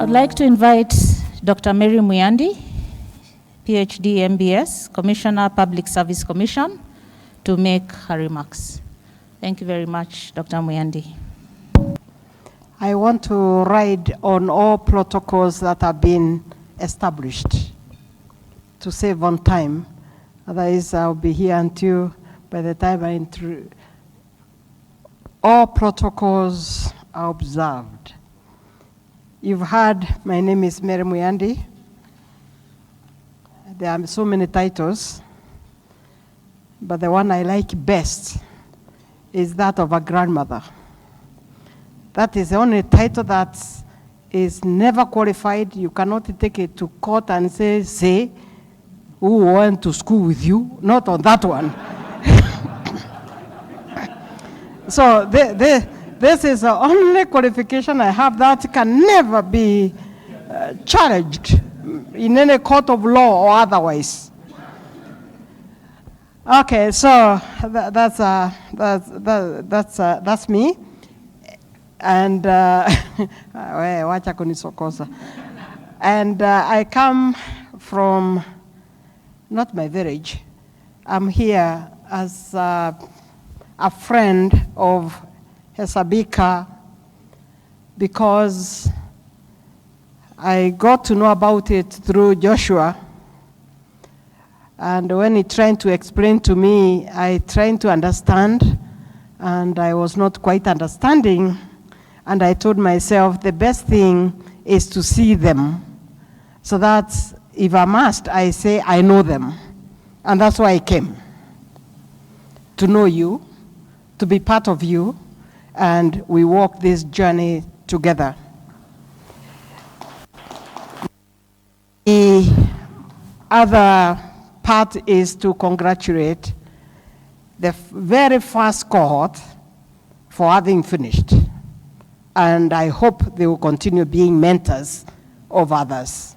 I'd like to invite Dr. Mary Mwiandi, PhD, MBS, Commissioner, Public Service Commission, to make her remarks. Thank you very much, Dr. Mwiandi. I want to ride on all protocols that have been established to save on time. Otherwise, I'll be here until by the time I enter. All protocols are observed. You've heard my name is Mary Mwiandi. There are so many titles, but the one I like best is that of a grandmother. That is the only title that is never qualified. You cannot take it to court and say, who went to school with you? Not on that one. So this is the only qualification I have that can never be challenged in any court of law or otherwise. Okay, so that's me. And and I come from not my village. I'm here as a friend of Hesabika because I got to know about it through Joshua. And when he tried to explain to me, I tried to understand, and I was not quite understanding. And I told myself the best thing is to see them, so that if I must, I say I know them. And that's why I came, to know you, to be part of you, and we walk this journey together. The other part is to congratulate the very first cohort for having finished. And I hope they will continue being mentors of others.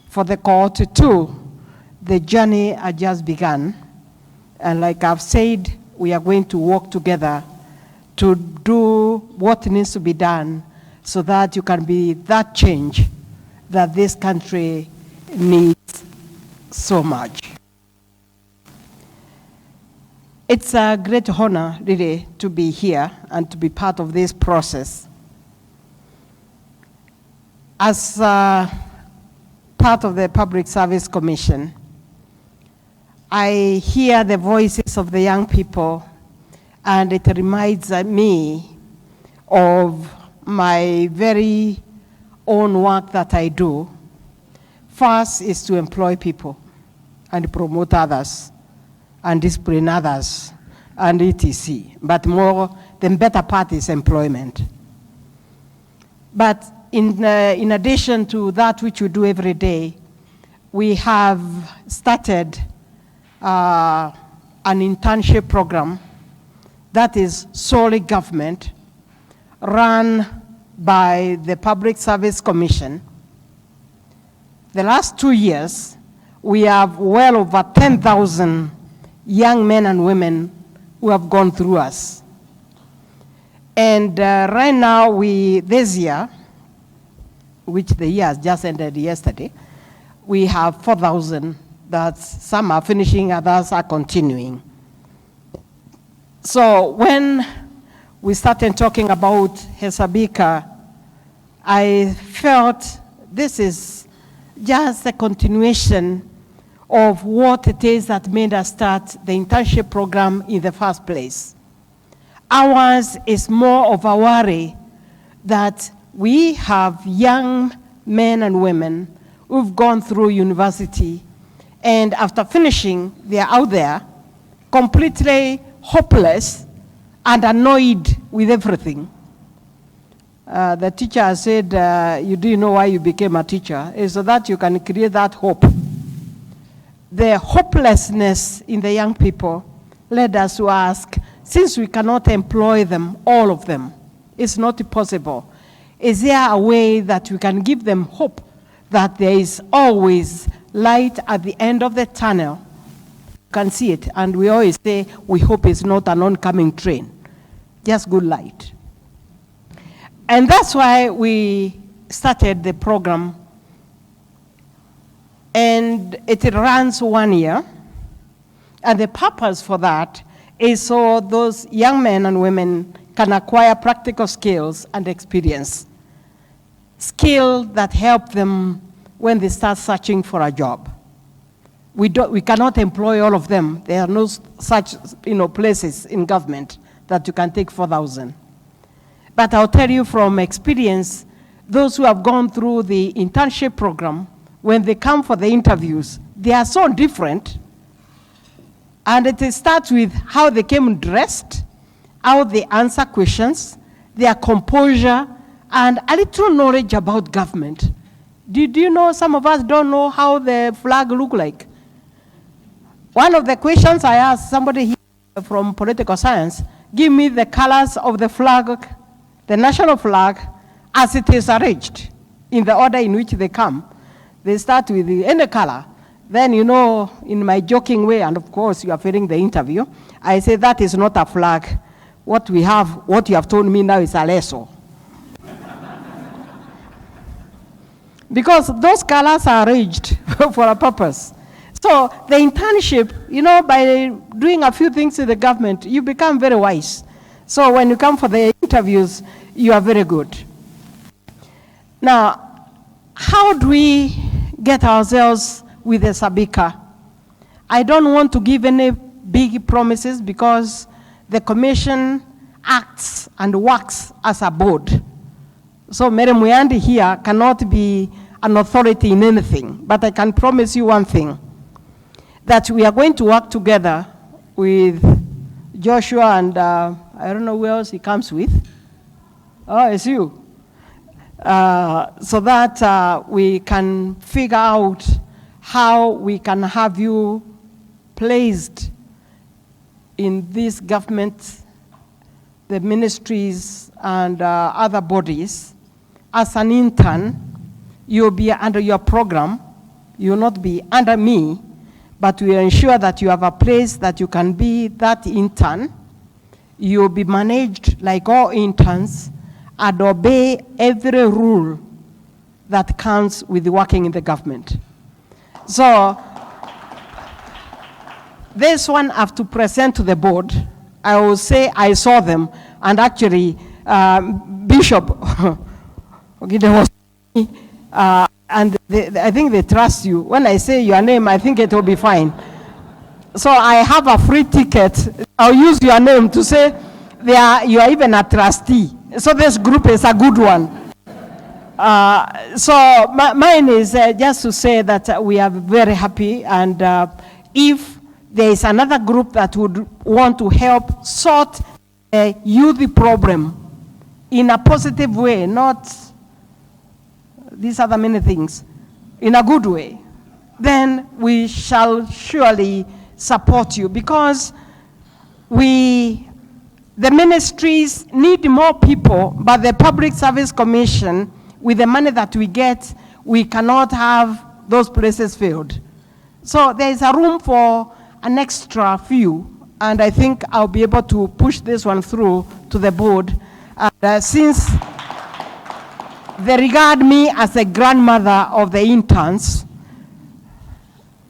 For the cohort 2, the journey has just begun. And like I've said, we are going to work together to do what needs to be done so that you can be that change that this country needs so much. It's a great honor, really, to be here and to be part of this process. As part of the Public Service Commission, I hear the voices of the young people, and it reminds me of my very own work that I do. First is to employ people and promote others and discipline others, and etc. But more, the better part is employment. But in addition to that which we do every day, we have started an internship program that is solely government, run by the Public Service Commission. The last 2 years, we have well over 10,000 young men and women who have gone through us. And right now, this year, which the year has just ended yesterday, we have 4,000 that some are finishing, others are continuing. So when we started talking about Hesabika, I felt this is just a continuation of what it is that made us start the internship program in the first place. Ours is more of a worry that we have young men and women who've gone through university, and after finishing, they're out there completely hopeless and annoyed with everything. The teacher said, you didn't know why you became a teacher, is so that you can create that hope. The hopelessness in the young people led us to ask, since we cannot employ them, all of them, it's not possible. Is there a way that we can give them hope that there is always light at the end of the tunnel? You can see it, and we always say, we hope it's not an oncoming train, just good light. And that's why we started the program, and it runs 1 year. And the purpose for that is so those young men and women can acquire practical skills and experience. Skills that help them when they start searching for a job. We cannot employ all of them. There are no such places in government that you can take 4,000. But I'll tell you from experience, those who have gone through the internship program, when they come for the interviews, they are so different. And it starts with how they came dressed, how they answer questions, their composure, and a little knowledge about government. Did you know some of us don't know how the flag look like? One of the questions I asked somebody here from political science, give me the colors of the flag, the national flag, as it is arranged in the order in which they come. They start with any color. Then, in my joking way, and of course you are feeling the interview, I say that is not a flag. What you have told me now is a leso. Because those colors are arranged for a purpose. So the internship, by doing a few things in the government, you become very wise. So when you come for the interviews, you are very good. Now, how do we get ourselves with the Sabika? I don't want to give any big promises because the commission acts and works as a board. So Mary Mwiandi here cannot be an authority in anything, but I can promise you one thing, that we are going to work together with Joshua and I don't know who else he comes with. Oh, it's you. So that we can figure out how we can have you placed in this government, the ministries and other bodies. As an intern, you'll be under your program. You'll not be under me, but we ensure that you have a place that you can be that intern. You'll be managed like all interns and obey every rule that comes with working in the government. So this one I have to present to the board. I will say I saw them, and actually Bishop and I think they trust you. When I say your name, I think it will be fine. So I have a free ticket. I'll use your name to say you are even a trustee. So this group is a good one. So mine is just to say that we are very happy, and if there is another group that would want to help sort a youth problem in a positive way, not these other many things, in a good way, then we shall surely support you, because the ministries need more people, but the Public Service Commission, with the money that we get, we cannot have those places filled. So there is a room for an extra few, and I think I'll be able to push this one through to the board. Since they regard me as a grandmother of the interns,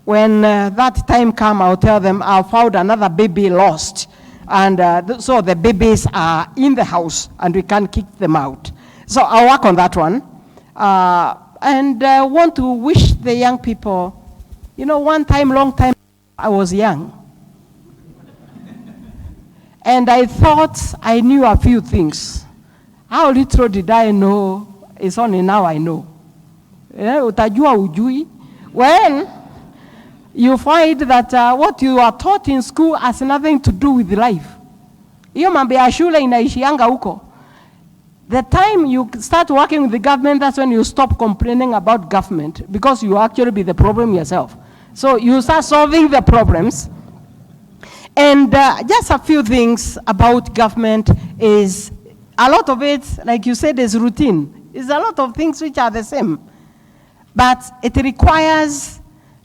when that time comes, I'll tell them I found another baby lost. And so the babies are in the house and we can't kick them out. So I'll work on that one. And I want to wish the young people, long time, I was young. And I thought I knew a few things. How little did I know? It's only now I know. Utajua ujui. When you find that what you are taught in school has nothing to do with life. Hiyo mambo ya shule inaishianga huko. The time you start working with the government, that's when you stop complaining about government, because you actually be the problem yourself. So you start solving the problems. And just a few things about government is, a lot of it, like you said, is routine. It's a lot of things which are the same. But it requires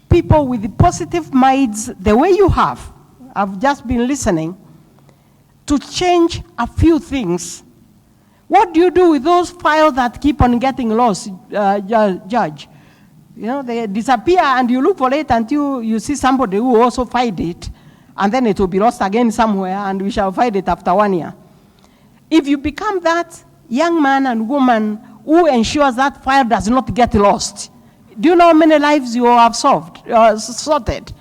people with positive minds, the way you have. I've just been listening, to change a few things What do you do with those files that keep on getting lost, Judge? You know, they disappear and you look for it until you see somebody who also find it, and then it will be lost again somewhere and we shall find it after 1 year. If you become that young man and woman who ensures that file does not get lost, do you know how many lives you have sorted?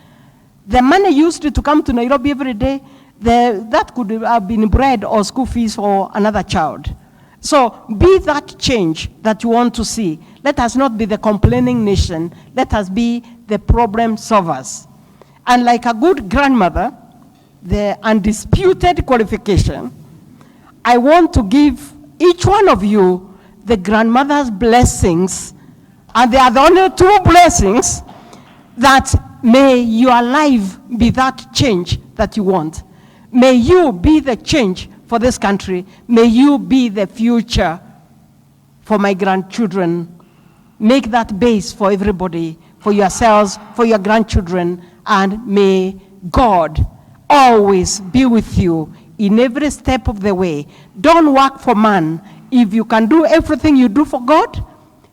The money used to come to Nairobi every day, that could have been bread or school fees for another child. So be that change that you want to see. Let us not be the complaining nation. Let us be the problem solvers. And like a good grandmother, the undisputed qualification, I want to give each one of you the grandmother's blessings, and they are the only 2 blessings, that may your life be that change that you want. May you be the change for this country. May you be the future for my grandchildren. Make that base for everybody, for yourselves, for your grandchildren, and may God always be with you in every step of the way. Don't work for man. If you can do everything you do for God,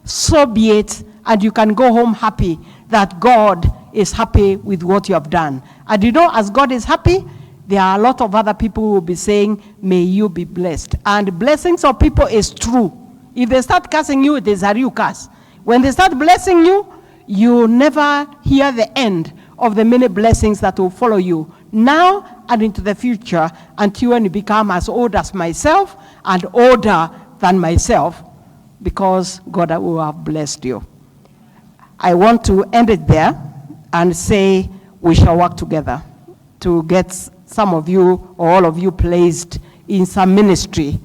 so be it, and you can go home happy that God is happy with what you have done. And you know, as God is happy, there are a lot of other people who will be saying, may you be blessed. And blessings of people is true. If they start cursing you, it is a real curse. When they start blessing you, you never hear the end of the many blessings that will follow you now and into the future, until when you become as old as myself and older than myself, because God will have blessed you. I want to end it there and say we shall work together to get some of you or all of you placed in some ministry,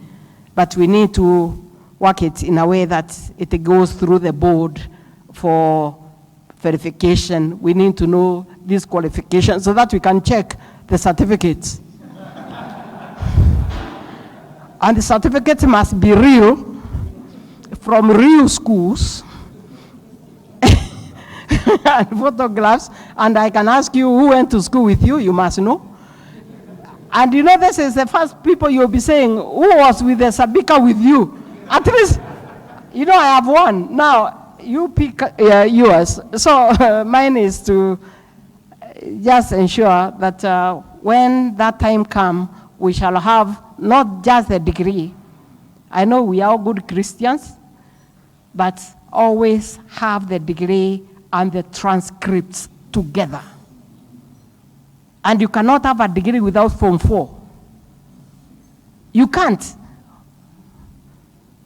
but we need to work it in a way that it goes through the board for verification. We need to know these qualifications so that we can check the certificates. And the certificates must be real, from real schools, and photographs. And I can ask you who went to school with you, you must know. And you know, this is the first people you'll be saying, who was with the Sabika with you? At least, you know, I have one. Now, you pick yours. So mine is to just ensure that when that time comes, we shall have not just a degree. I know we are all good Christians, but always have the degree and the transcripts together. And you cannot have a degree without Form 4. You can't.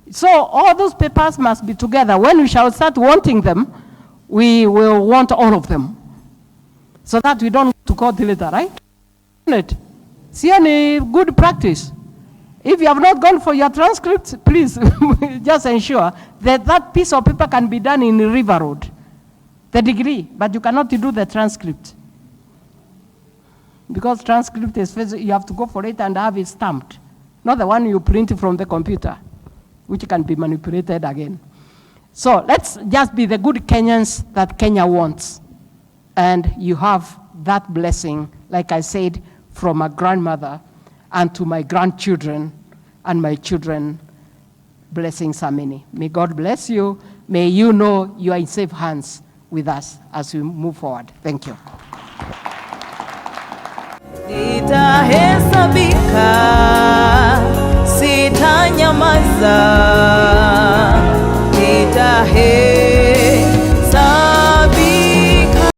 So all those papers must be together. When we shall start wanting them, we will want all of them, so that we don't go to court later, right? See any good practice? If you have not gone for your transcript, please just ensure that that piece of paper can be done in River Road, the degree, but you cannot do the transcript. Because transcript is, you have to go for it and have it stamped, not the one you print from the computer, which can be manipulated again. So let's just be the good Kenyans that Kenya wants. And you have that blessing, like I said, from my grandmother and to my grandchildren and my children. Blessings are many. May God bless you. May you know you are in safe hands with us as we move forward. Thank you. Nitahesabika, sitanyamaza,